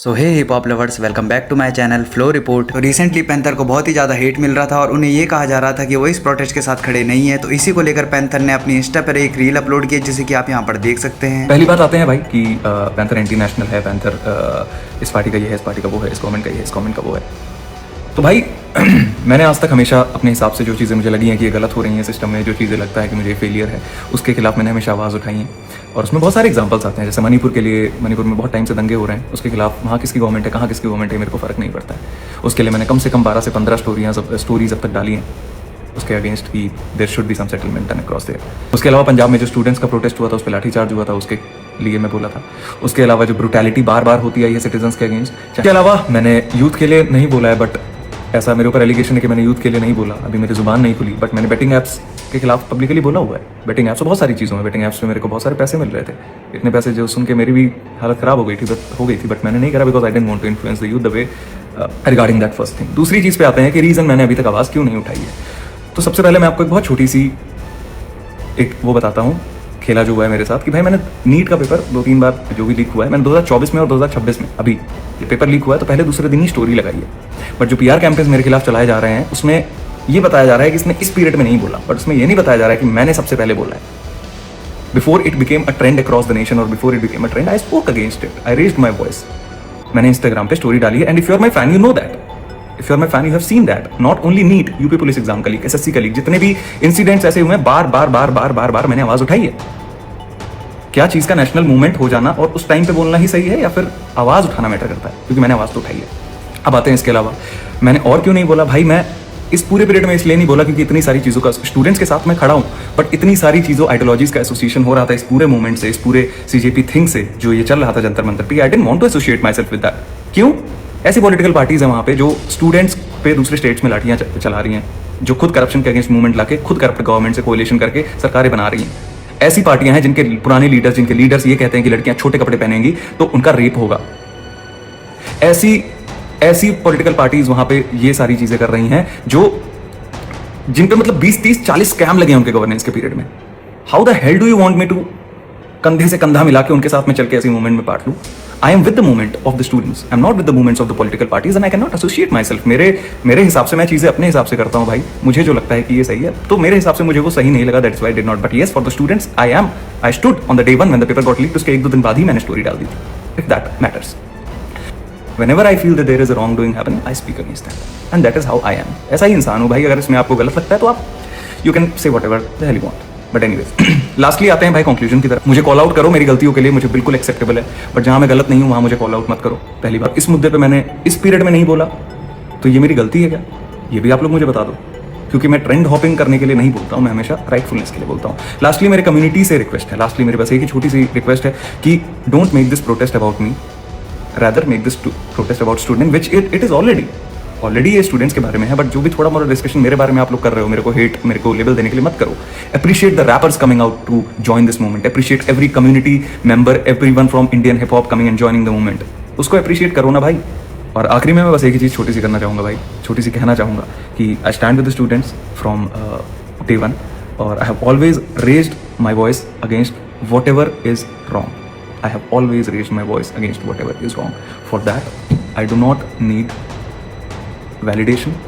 So hey hip hop lovers, welcome back to my channel flow report. तो recently Panther को बहुत ही ज़्यादा hate मिल रहा था और उन्हें ये कहा जा रहा था कि वो इस प्रोटेस्ट के साथ खड़े नहीं है। तो इसी को लेकर पैंथर ने अपनी इंस्टा पर एक रील अपलोड की जिसे कि आप यहाँ पर देख सकते हैं। पहली बात आते हैं भाई कि पैंथर एंटी नेशनल है, पैंथर इस पार्टी का ये है, इस पार्टी का वो है, इस गवर्नमेंट का ये है, इस गवर्नमेंट का वो है। तो भाई मैंने आज तक हमेशा अपने हिसाब से जो चीज़ें मुझे लगी हैं कि ये गलत हो रही हैं सिस्टम में, जो चीज़ें लगता है कि मुझे फेलियर है, उसके खिलाफ मैंने हमेशा आवाज़ उठाई है। और उसमें बहुत सारे एग्जांपल्स आते हैं, जैसे मणिपुर के लिए, मणिपुर में बहुत टाइम से दंगे हो रहे हैं, उसके खिलाफ वहाँ किसकी गवर्नमेंट है, कहाँ किसकी गवर्नमेंट है, मेरे को फ़र्क नहीं पड़ता है। उसके लिए मैंने कम से कम 12 से 15 स्टोरीज अब तक डाली हैं उसके अगेंस्ट की there should be some settlement done across there. उसके अलावा पंजाब में जो स्टूडेंट्स का प्रोटेस्ट हुआ था, उस पर लाठीचार्ज हुआ था, उसके लिए मैं बोला था। उसके अलावा जो ब्रुटैलिटी बार बार होती आई है सिटीजन्स के अगेंस्ट, इसके अलावा मैंने यूथ के लिए नहीं बोला है, बट ऐसा मेरे ऊपर एलिगेशन है कि मैंने यूथ के लिए नहीं बोला, अभी मेरी जुबान नहीं खुली, बट मैंने बेटिंग ऐप्स के खिलाफ पब्लिकली बोला हुआ है। बेटिंग ऐप्स बहुत सारी चीज़ों में, बेटिंग ऐप्स में मेरे को बहुत सारे पैसे मिल रहे थे, इतने पैसे जो सुन के मेरी भी हालत ख़राब हो गई थी, बट मैंने नहीं करा because I didn't want to influence the youth the way regarding that first thing. दूसरी चीज़ पे आते हैं कि रीज़न मैंने अभी तक आवाज़ क्यों नहीं उठाई है। तो सबसे पहले मैं आपको एक बहुत छोटी सी एक वो बताता हूँ, खेला जो हुआ है मेरे साथ कि भाई मैंने नीट का पेपर 2-3 बार जो भी लीक हुआ है, मैंने 2024 में और 2026 में अभी ये पेपर लीक हुआ है तो पहले दूसरे दिन ही स्टोरी लगाई है। बट जो पीआर कैंपेन्स मेरे खिलाफ चलाए जा रहे हैं उसमें ये बताया जा रहा है कि इसने इस पीरियड में नहीं बोला, बट उसमें ये नहीं बताया जा रहा है कि मैंने सबसे पहले बोला है। Before it became a trend across the nation और before it became a trend, I spoke against it, I raised my voice. मैंने इंस्टाग्राम पे स्टोरी डाली है, and if you are my fan you know that, if you are my fan you have seen that. Not only NEET, UP police exam का leak, SSC का leak, जितने भी incidents ऐसे हुए हैं, बार बार मैंने आवाज उठाई है। क्या चीज़ का नेशनल मूवमेंट हो जाना और उस टाइम पे बोलना ही सही है या फिर आवाज़ उठाना मैटर करता है, क्योंकि मैंने आवाज़ तो उठाई है। अब आते हैं इसके अलावा मैंने और क्यों नहीं बोला। भाई मैं इस पूरे पीरियड में इसलिए नहीं बोला क्योंकि इतनी सारी चीज़ों का स्टूडेंट्स के साथ मैं खड़ा हूँ, बट इतनी सारी चीज़ों आइडियोलॉजीज का एसोसिएशन हो रहा था इस पूरे मूवमेंट से, इस पूरे सीजेपी थिंग से जो ये चल रहा था जंतर मंतर पे। I didn't want to associate myself with that. क्यों? ऐसी पॉलिटिकल पार्टीज हैं वहाँ पे जो स्टूडेंट्स पे दूसरे स्टेट्स में लाठियाँ चला रही हैं, जो खुद करप्शन के अगेंस्ट मूवमेंट लाके खुद करप्ट गवर्नमेंट से कोलिशन करके सरकारें बना रही हैं। ऐसी पार्टियां हैं जिनके पुराने लीडर्स, जिनके लीडर्स ये कहते हैं कि लड़कियां छोटे कपड़े पहनेंगी तो उनका रेप होगा। ऐसी पॉलिटिकल पार्टीज वहां पे ये सारी चीजें कर रही हैं जो जिन पे मतलब 20-30-40 स्कैम लगे हैं उनके गवर्नेंस के पीरियड में। How the hell do you want me to कंधे से कंधा मिला के उनके साथ में चल के ऐसी मूवमेंट में पार्ट लूं? I am with the movement of the students, I am not with the movements of the political parties, and I can not associate my self. मेरे हिसाब से मैं चीज़ें अपने हिसाब से करता हूँ भाई, मुझे जो लगता है कि ये सही है, तो मेरे हिसाब से मुझे वो सही नहीं लगा, that's why I did not. But yes, for the students I stood on the day one when the paper got leaked, उसके 1-2 दिन बाद ही मैंने स्टोरी डाल दी थी, if that matters. Whenever I feel that there is a wrongdoing happening, I speak against that, and that is how I am. ऐसा ही इंसान हूँ भाई। अगर इसमें आपको गलत लगता है तो आप you can say whatever the hell you want. But anyways, lastly आते हैं भाई कंक्लूजन की तरफ। मुझे कॉल आउट करो मेरी गलतियों के लिए, मुझे बिल्कुल एक्सेप्टेबल है, बट जहाँ मैं गलत नहीं हूँ वहाँ मुझे कॉल आउट मत करो। पहली बात, इस मुद्दे पे मैंने इस पीरियड में नहीं बोला तो ये मेरी गलती है क्या, ये भी आप लोग मुझे बता दो, क्योंकि मैं ट्रेंड हॉपिंग करने के लिए नहीं बोलता हूँ, मैं हमेशा राइटफुलनेस के लिए बोलता हूँ। लास्टली मेरे कम्युनिटी से रिक्वेस्ट है, लास्टली मेरे पास एक ही छोटी सी रिक्वेस्ट है कि don't make this protest about me, rather make this protest about student, which it is already ये स्टूडेंट्स के बारे में है। बट जो भी थोड़ा मोड़ा डिस्कशन मेरे बारे में आप लोग कर रहे हो, मेरे को हेट, मेरे को लेबल देने के लिए मत करो। Appreciate the rappers coming out to join this movement, appreciate every community member, everyone from Indian hip hop coming and joining the movement, उसको अप्रिशिएट करो ना भाई। और आखिरी में मैं बस एक ही चीज़ छोटी सी करना चाहूँगा भाई, छोटी सी कहना चाहूँगा कि I stand with the students from day one, और I have always raised my voice against whatever is wrong. I have always raised my voice against whatever is wrong. For that, I do not need validation,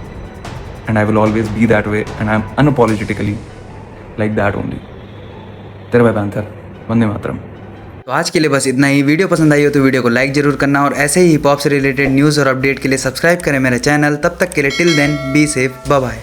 and I will always be that way, and I am unapologetically like that only. तेरे भाई panther, Vande Mataram. तो आज के लिए बस इतना ही। Video पसंद आई हो तो वीडियो को लाइक जरूर करना, और ऐसे ही हिप हॉप से रिलेटेड न्यूज़ और अपडेट के लिए सब्सक्राइब करें मेरा चैनल। तब तक के लिए till then be safe, bye bye.